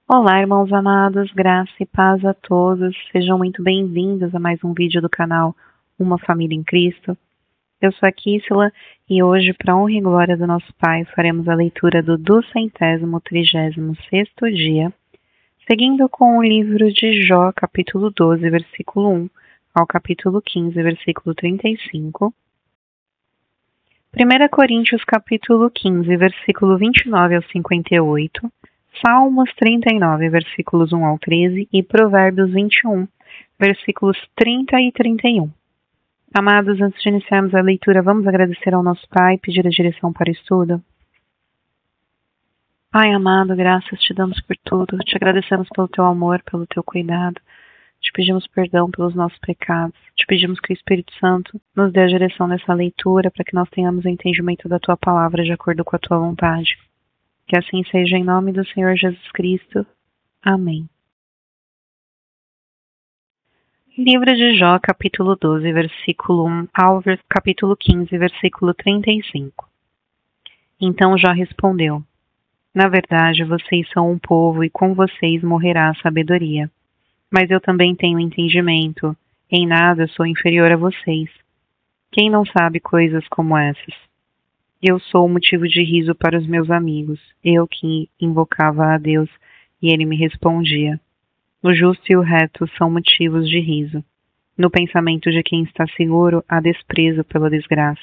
Olá, irmãos amados, graça e paz a todos. Sejam muito bem-vindos a mais um vídeo do canal Uma Família em Cristo. Eu sou a Kíssila e hoje, para honra e glória do nosso Pai, faremos a leitura do 236º dia, seguindo com o livro de Jó, capítulo 12, versículo 1, ao capítulo 15, versículo 35. 1 Coríntios, capítulo 15, versículo 29 ao 58. Salmos 39, versículos 1 ao 13 e Provérbios 21, versículos 30 e 31. Amados, antes de iniciarmos a leitura, vamos agradecer ao nosso Pai e pedir a direção para o estudo. Pai amado, graças te damos por tudo. Te agradecemos pelo teu amor, pelo teu cuidado. Te pedimos perdão pelos nossos pecados. Te pedimos que o Espírito Santo nos dê a direção nessa leitura para que nós tenhamos o entendimento da tua palavra de acordo com a tua vontade. Que assim seja em nome do Senhor Jesus Cristo. Amém. Livro de Jó, capítulo 12, versículo 1 ao capítulo 15, versículo 35. Então Jó respondeu: Na verdade, vocês são um povo e com vocês morrerá a sabedoria. Mas eu também tenho entendimento. Em nada sou inferior a vocês. Quem não sabe coisas como essas? Eu sou motivo de riso para os meus amigos, eu que invocava a Deus, e ele me respondia. O justo e o reto são motivos de riso. No pensamento de quem está seguro, há desprezo pela desgraça.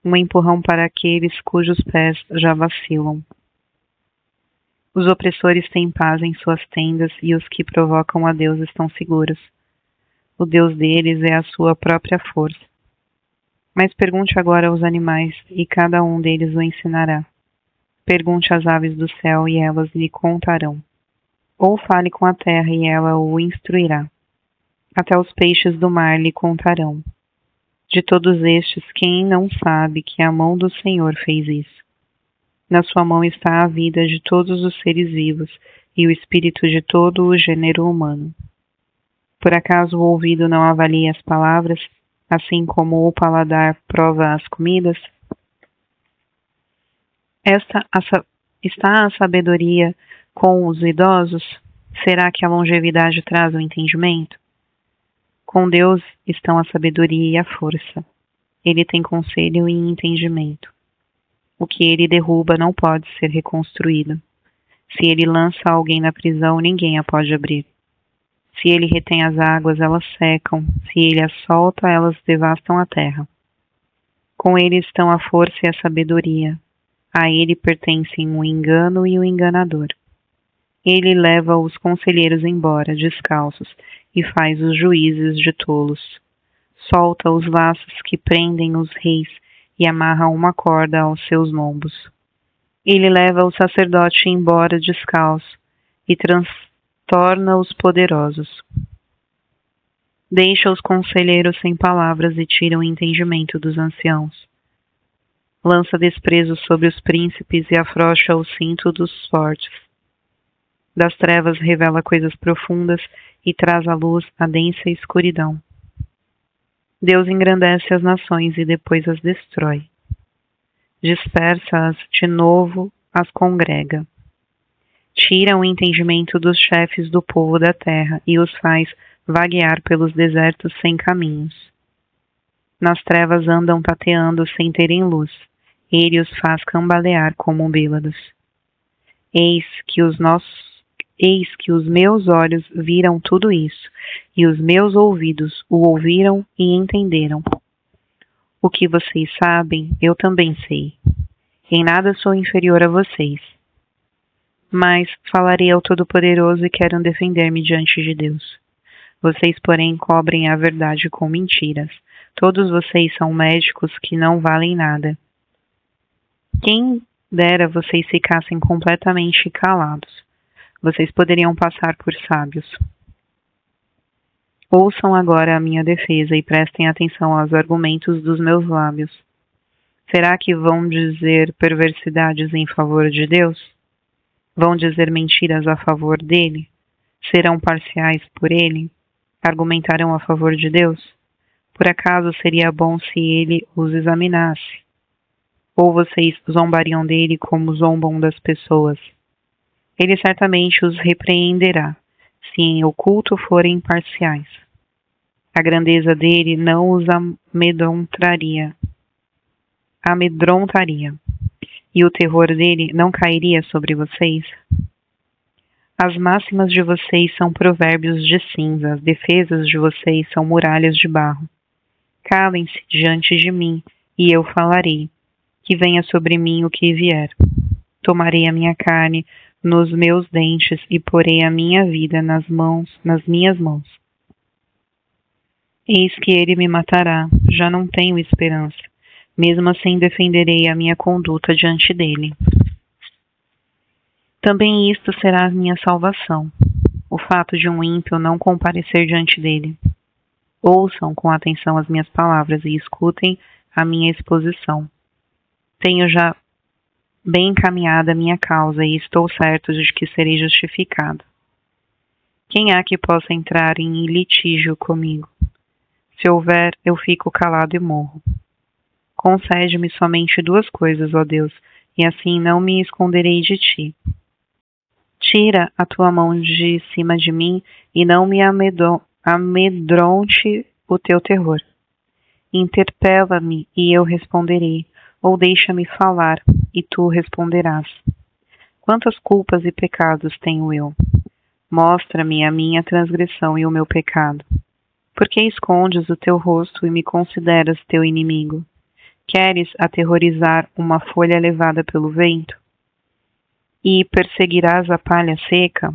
Um empurrão para aqueles cujos pés já vacilam. Os opressores têm paz em suas tendas e os que provocam a Deus estão seguros. O Deus deles é a sua própria força. Mas pergunte agora aos animais, e cada um deles o ensinará. Pergunte às aves do céu, e elas lhe contarão. Ou fale com a terra, e ela o instruirá. Até os peixes do mar lhe contarão. De todos estes, quem não sabe que a mão do Senhor fez isso? Na sua mão está a vida de todos os seres vivos, e o espírito de todo o gênero humano. Por acaso o ouvido não avalia as palavras, assim como o paladar prova as comidas? Está a sabedoria com os idosos? Será que a longevidade traz o entendimento? Com Deus estão a sabedoria e a força. Ele tem conselho e entendimento. O que ele derruba não pode ser reconstruído. Se ele lança alguém na prisão, ninguém a pode abrir. Se ele retém as águas, elas secam. Se ele as solta, elas devastam a terra. Com ele estão a força e a sabedoria. A ele pertencem o engano e o enganador. Ele leva os conselheiros embora, descalços, e faz os juízes de tolos. Solta os laços que prendem os reis e amarra uma corda aos seus lombos. Ele leva o sacerdote embora descalço e transtorna os poderosos. Deixa os conselheiros sem palavras e tira o entendimento dos anciãos. Lança desprezo sobre os príncipes e afrouxa o cinto dos fortes. Das trevas revela coisas profundas e traz à luz a densa escuridão. Deus engrandece as nações e depois as destrói. Dispersa-as de novo, as congrega. Tira o entendimento dos chefes do povo da terra e os faz vaguear pelos desertos sem caminhos. Nas trevas andam tateando sem terem luz. Ele os faz cambalear como bêbados. Eis que os meus olhos viram tudo isso, e os meus ouvidos o ouviram e entenderam. O que vocês sabem, eu também sei. Em nada sou inferior a vocês. Mas falarei ao Todo-Poderoso e quero defender-me diante de Deus. Vocês, porém, cobrem a verdade com mentiras. Todos vocês são médicos que não valem nada. Quem dera vocês ficassem completamente calados. Vocês poderiam passar por sábios. Ouçam agora a minha defesa e prestem atenção aos argumentos dos meus lábios. Será que vão dizer perversidades em favor de Deus? Vão dizer mentiras a favor dele? Serão parciais por ele? Argumentarão a favor de Deus? Por acaso seria bom se ele os examinasse? Ou vocês zombariam dele como zombam das pessoas? Ele certamente os repreenderá, se em oculto forem parciais. A grandeza dele não os amedrontaria, e o terror dele não cairia sobre vocês? As máximas de vocês são provérbios de cinza, as defesas de vocês são muralhas de barro. Calem-se diante de mim, e eu falarei, que venha sobre mim o que vier. Tomarei a minha carne nos meus dentes e porei a minha vida nas minhas mãos. Eis que ele me matará, já não tenho esperança. Mesmo assim defenderei a minha conduta diante dele. Também isto será a minha salvação, o fato de um ímpio não comparecer diante dele. Ouçam com atenção as minhas palavras e escutem a minha exposição. Tenho já bem encaminhada a minha causa e estou certo de que serei justificado. Quem há que possa entrar em litígio comigo? Se houver, eu fico calado e morro. Concede-me somente 2 coisas, ó Deus, e assim não me esconderei de ti. Tira a tua mão de cima de mim e não me amedronte o teu terror. Interpela-me e eu responderei, ou deixa-me falar e tu responderás. Quantas culpas e pecados tenho eu? Mostra-me a minha transgressão e o meu pecado. Por que escondes o teu rosto e me consideras teu inimigo? Queres aterrorizar uma folha levada pelo vento? E perseguirás a palha seca?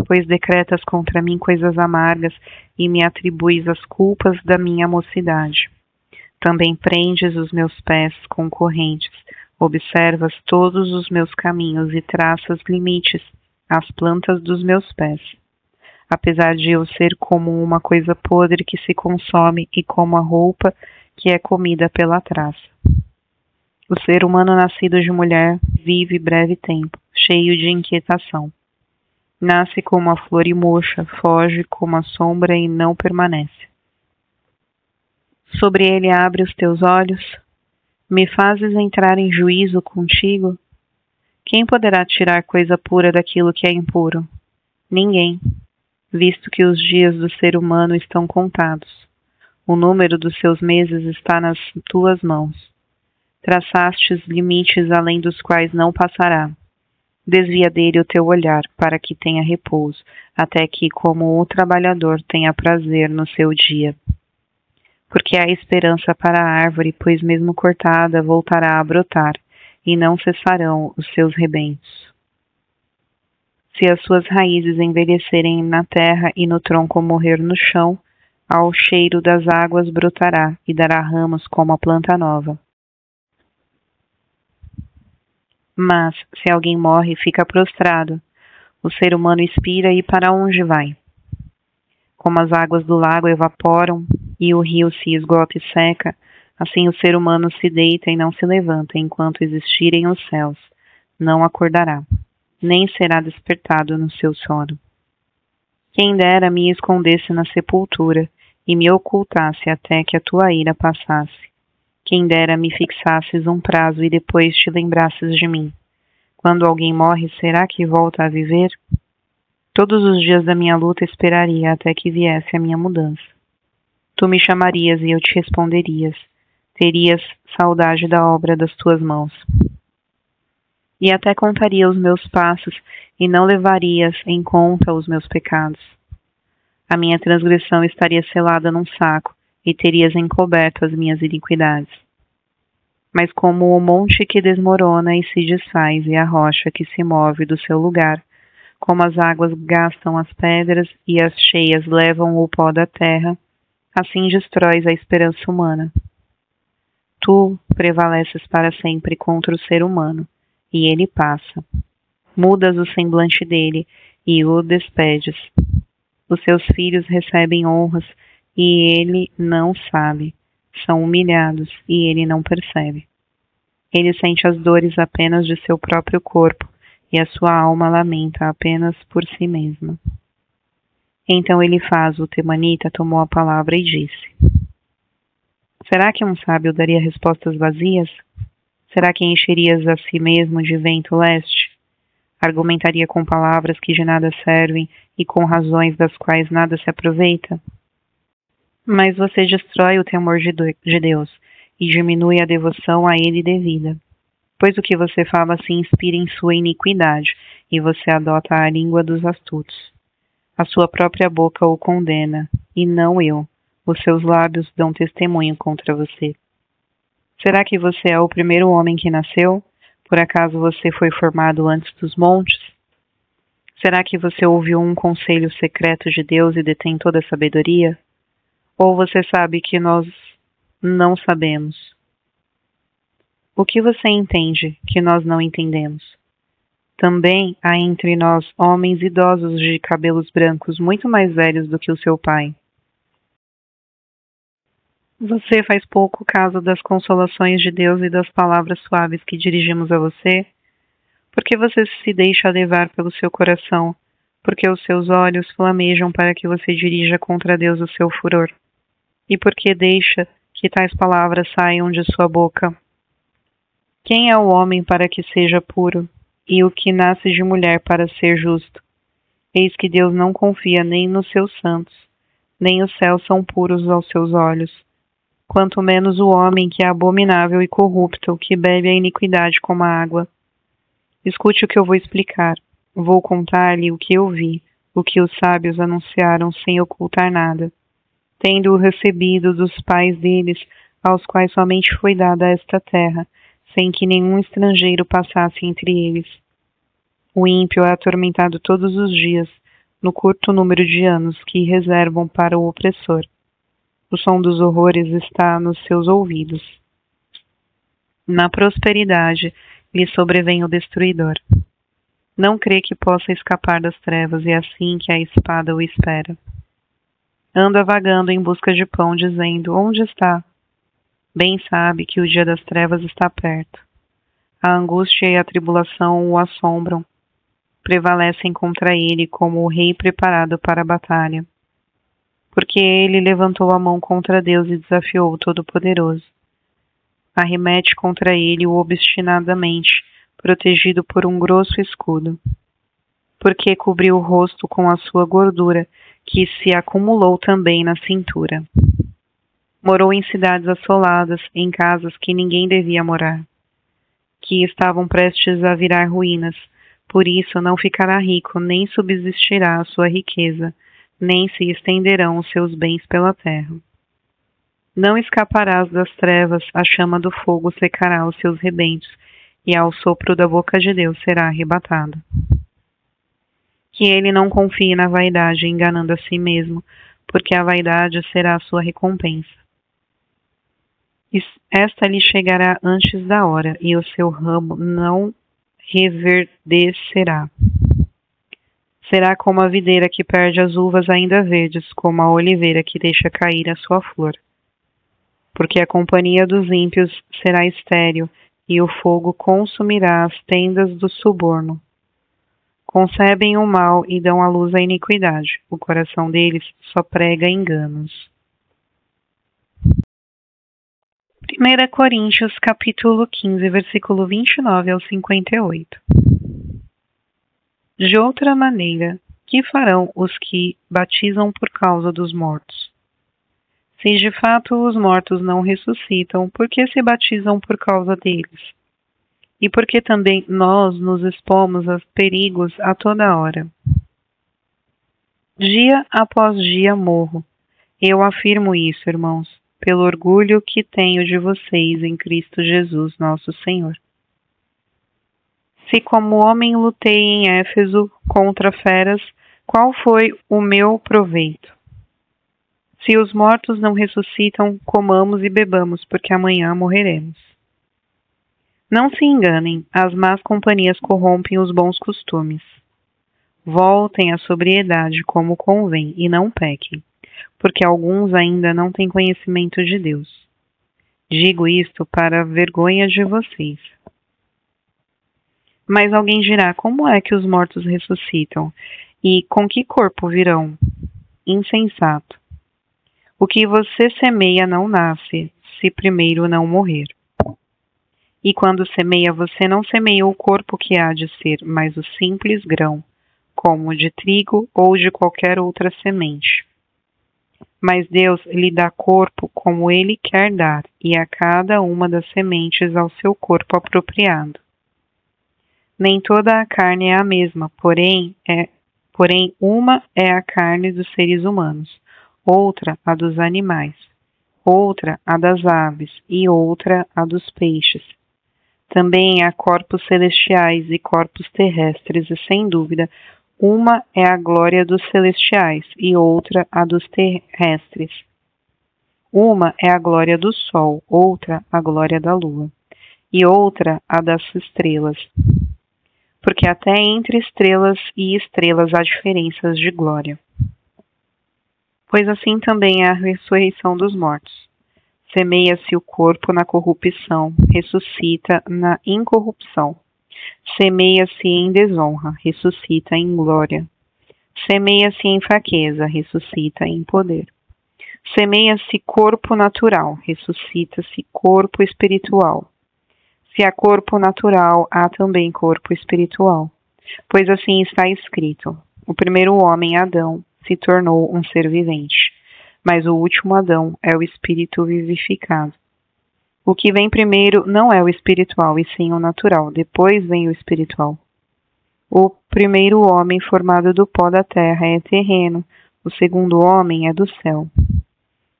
Pois decretas contra mim coisas amargas e me atribuis as culpas da minha mocidade. Também prendes os meus pés com correntes, observas todos os meus caminhos e traças limites às plantas dos meus pés. Apesar de eu ser como uma coisa podre que se consome e como a roupa que é comida pela traça. O ser humano nascido de mulher vive breve tempo, cheio de inquietação. Nasce como a flor e murcha, foge como a sombra e não permanece. Sobre ele abre os teus olhos, me fazes entrar em juízo contigo? Quem poderá tirar coisa pura daquilo que é impuro? Ninguém, visto que os dias do ser humano estão contados. O número dos seus meses está nas tuas mãos. Traçastes limites além dos quais não passará. Desvia dele o teu olhar, para que tenha repouso, até que, como o trabalhador, tenha prazer no seu dia. Porque há esperança para a árvore, pois mesmo cortada voltará a brotar, e não cessarão os seus rebentos. Se as suas raízes envelhecerem na terra e no tronco morrer no chão, ao cheiro das águas brotará e dará ramos como a planta nova. Mas, se alguém morre e fica prostrado, o ser humano expira e para onde vai? Como as águas do lago evaporam e o rio se esgota e seca, assim o ser humano se deita e não se levanta enquanto existirem os céus, não acordará, nem será despertado no seu sono. Quem dera me escondesse na sepultura e me ocultasse até que a tua ira passasse. Quem dera me fixasses um prazo e depois te lembrasses de mim. Quando alguém morre, será que volta a viver? Todos os dias da minha luta esperaria até que viesse a minha mudança. Tu me chamarias e eu te responderias. Terias saudade da obra das tuas mãos. E até contaria os meus passos e não levarias em conta os meus pecados. A minha transgressão estaria selada num saco e terias encoberto as minhas iniquidades. Mas como o monte que desmorona e se desfaz e a rocha que se move do seu lugar, como as águas gastam as pedras e as cheias levam o pó da terra, assim destróis a esperança humana. Tu prevaleces para sempre contra o ser humano, e ele passa. Mudas o semblante dele e o despedes. Os seus filhos recebem honras e ele não sabe. São humilhados e ele não percebe. Ele sente as dores apenas de seu próprio corpo e a sua alma lamenta apenas por si mesma. Então Elifaz, o temanita, tomou a palavra e disse: Será que um sábio daria respostas vazias? Será que encherias a si mesmo de vento leste? Argumentaria com palavras que de nada servem e com razões das quais nada se aproveita? Mas você destrói o temor de Deus e diminui a devoção a Ele devida. Pois o que você fala se inspira em sua iniquidade, e você adota a língua dos astutos. A sua própria boca o condena, e não eu. Os seus lábios dão testemunho contra você. Será que você é o primeiro homem que nasceu? Por acaso você foi formado antes dos montes? Será que você ouviu um conselho secreto de Deus e detém toda a sabedoria? Ou você sabe que nós não sabemos? O que você entende que nós não entendemos? Também há entre nós homens idosos de cabelos brancos muito mais velhos do que o seu pai. Você faz pouco caso das consolações de Deus e das palavras suaves que dirigimos a você? Porque você se deixa levar pelo seu coração, porque os seus olhos flamejam para que você dirija contra Deus o seu furor. E porque deixa que tais palavras saiam de sua boca? Quem é o homem para que seja puro, e o que nasce de mulher para ser justo? Eis que Deus não confia nem nos seus santos, nem os céus são puros aos seus olhos. Quanto menos o homem que é abominável e corrupto, que bebe a iniquidade como a água. Escute o que eu vou explicar. Vou contar-lhe o que eu vi, o que os sábios anunciaram sem ocultar nada, tendo-o recebido dos pais deles, aos quais somente foi dada esta terra, sem que nenhum estrangeiro passasse entre eles. O ímpio é atormentado todos os dias, no curto número de anos que reservam para o opressor. O som dos horrores está nos seus ouvidos. Na prosperidade lhe sobrevém o destruidor. Não crê que possa escapar das trevas, e é assim que a espada o espera. Anda vagando em busca de pão, dizendo: onde está? Bem sabe que o dia das trevas está perto. A angústia e a tribulação o assombram. Prevalecem contra ele como o rei preparado para a batalha. Porque ele levantou a mão contra Deus e desafiou o Todo-Poderoso. Arremete contra ele o obstinadamente, protegido por um grosso escudo. Porque cobriu o rosto com a sua gordura, que se acumulou também na cintura. Morou em cidades assoladas, em casas que ninguém devia morar, que estavam prestes a virar ruínas. Por isso não ficará rico, nem subsistirá a sua riqueza, nem se estenderão os seus bens pela terra. Não escaparás das trevas, a chama do fogo secará os seus rebentos, e ao sopro da boca de Deus será arrebatado. Que ele não confie na vaidade, enganando a si mesmo, porque a vaidade será a sua recompensa. Esta lhe chegará antes da hora, e o seu ramo não reverdecerá. Será como a videira que perde as uvas ainda verdes, como a oliveira que deixa cair a sua flor. Porque a companhia dos ímpios será estéril, e o fogo consumirá as tendas do suborno. Concebem o mal e dão à luz a iniquidade. O coração deles só prega enganos. 1 Coríntios, capítulo 15, versículo 29 ao 58. De outra maneira, que farão os que batizam por causa dos mortos? Se de fato os mortos não ressuscitam, por que se batizam por causa deles? E por que também nós nos expomos a perigos a toda hora? Dia após dia morro. Eu afirmo isso, irmãos, pelo orgulho que tenho de vocês em Cristo Jesus, nosso Senhor. Se como homem lutei em Éfeso contra feras, qual foi o meu proveito? Se os mortos não ressuscitam, comamos e bebamos, porque amanhã morreremos. Não se enganem, as más companhias corrompem os bons costumes. Voltem à sobriedade como convém e não pequem, porque alguns ainda não têm conhecimento de Deus. Digo isto para a vergonha de vocês. Mas alguém dirá: como é que os mortos ressuscitam? E com que corpo virão? Insensato. O que você semeia não nasce, se primeiro não morrer. E quando semeia, você não semeia o corpo que há de ser, mas o simples grão, como o de trigo ou de qualquer outra semente. Mas Deus lhe dá corpo como Ele quer dar, e a cada uma das sementes ao seu corpo apropriado. Nem toda a carne é a mesma, porém uma é a carne dos seres humanos, outra a dos animais, outra a das aves e outra a dos peixes. Também há corpos celestiais e corpos terrestres, e sem dúvida, uma é a glória dos celestiais e outra a dos terrestres. Uma é a glória do sol, outra a glória da lua, e outra a das estrelas. Porque até entre estrelas e estrelas há diferenças de glória. Pois assim também é a ressurreição dos mortos. Semeia-se o corpo na corrupção, ressuscita na incorrupção. Semeia-se em desonra, ressuscita em glória. Semeia-se em fraqueza, ressuscita em poder. Semeia-se corpo natural, ressuscita-se corpo espiritual. Se há corpo natural, há também corpo espiritual. Pois assim está escrito: o primeiro homem, Adão, se tornou um ser vivente, mas o último Adão é o espírito vivificado. O que vem primeiro não é o espiritual, e sim o natural, depois vem o espiritual. O primeiro homem formado do pó da terra é terreno, o segundo homem é do céu.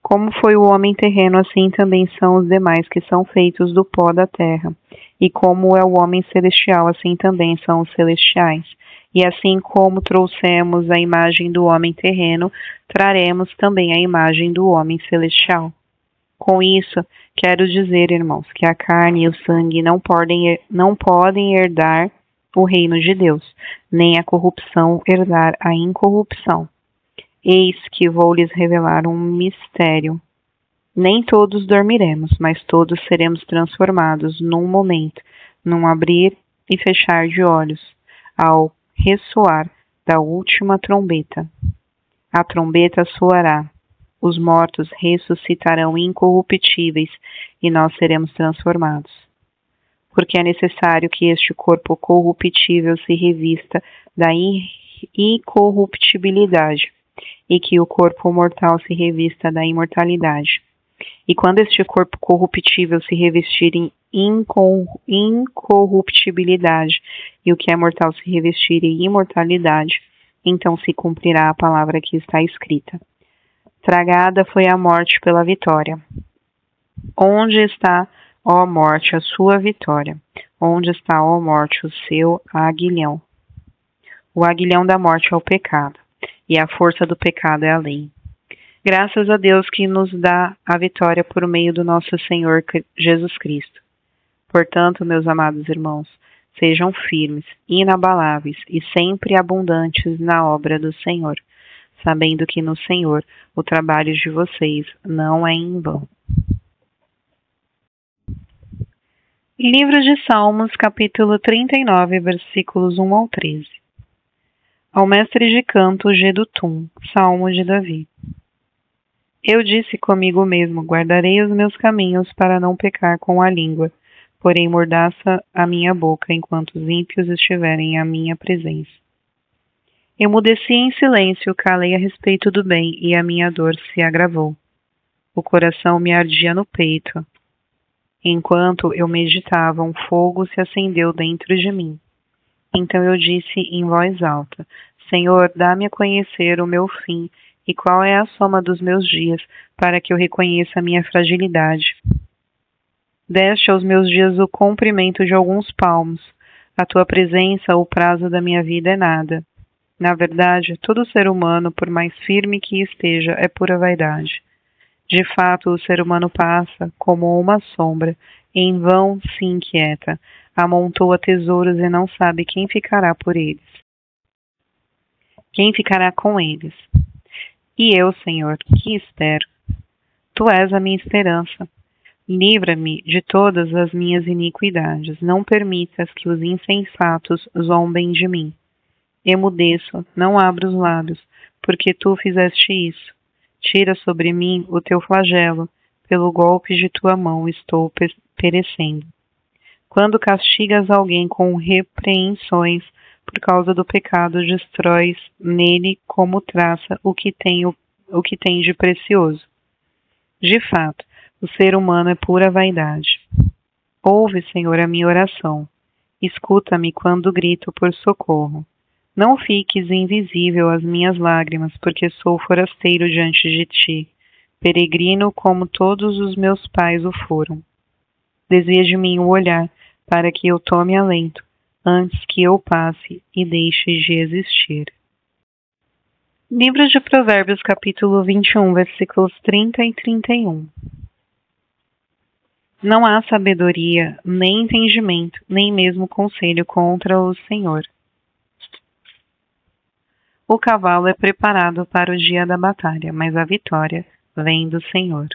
Como foi o homem terreno, assim também são os demais que são feitos do pó da terra. E como é o homem celestial, assim também são os celestiais. E assim como trouxemos a imagem do homem terreno, traremos também a imagem do homem celestial. Com isso, quero dizer, irmãos, que a carne e o sangue não podem herdar o reino de Deus, nem a corrupção herdar a incorrupção. Eis que vou lhes revelar um mistério. Nem todos dormiremos, mas todos seremos transformados num momento, num abrir e fechar de olhos, ao ressoar da última trombeta. A trombeta soará, os mortos ressuscitarão incorruptíveis e nós seremos transformados. Porque é necessário que este corpo corruptível se revista da incorruptibilidade e que o corpo mortal se revista da imortalidade. E quando este corpo corruptível se revestir em incorruptibilidade e o que é mortal se revestir em imortalidade, então se cumprirá a palavra que está escrita: tragada foi a morte pela vitória. Onde está, ó morte, a sua vitória? Onde está, ó morte, o seu aguilhão? O aguilhão da morte é o pecado, e a força do pecado é a lei. Graças a Deus que nos dá a vitória por meio do nosso Senhor Jesus Cristo. Portanto, meus amados irmãos, sejam firmes, inabaláveis e sempre abundantes na obra do Senhor, sabendo que no Senhor o trabalho de vocês não é em vão. Livro de Salmos, capítulo 39, versículos 1 ao 13. Ao mestre de canto Gedutum, Salmo de Davi. Eu disse comigo mesmo, guardarei os meus caminhos para não pecar com a língua, porém mordaça a minha boca enquanto os ímpios estiverem à minha presença. Emudeci em silêncio, calei a respeito do bem, e a minha dor se agravou. O coração me ardia no peito. Enquanto eu meditava, um fogo se acendeu dentro de mim. Então eu disse em voz alta: Senhor, dá-me a conhecer o meu fim, e qual é a soma dos meus dias, para que eu reconheça a minha fragilidade. Deste aos meus dias o comprimento de alguns palmos. A tua presença, o prazo da minha vida é nada. Na verdade, todo ser humano, por mais firme que esteja, é pura vaidade. De fato, o ser humano passa como uma sombra, em vão se inquieta, amontoa tesouros e não sabe quem ficará por eles. Quem ficará com eles? E eu, Senhor, que espero? Tu és a minha esperança. Livra-me de todas as minhas iniquidades. Não permitas que os insensatos zombem de mim. Emudeço, não abro os lábios, porque tu fizeste isso. Tira sobre mim o teu flagelo. Pelo golpe de tua mão estou perecendo. Quando castigas alguém com repreensões por causa do pecado, destróis nele como traça o que tem de precioso. De fato, o ser humano é pura vaidade. Ouve, Senhor, a minha oração. Escuta-me quando grito por socorro. Não fiques invisível às minhas lágrimas, porque sou forasteiro diante de ti, peregrino como todos os meus pais o foram. Desvia de mim o olhar, para que eu tome alento, antes que eu passe e deixe de existir. Livro de Provérbios, capítulo 21, versículos 30 e 31. Não há sabedoria, nem entendimento, nem mesmo conselho contra o Senhor. O cavalo é preparado para o dia da batalha, mas a vitória vem do Senhor.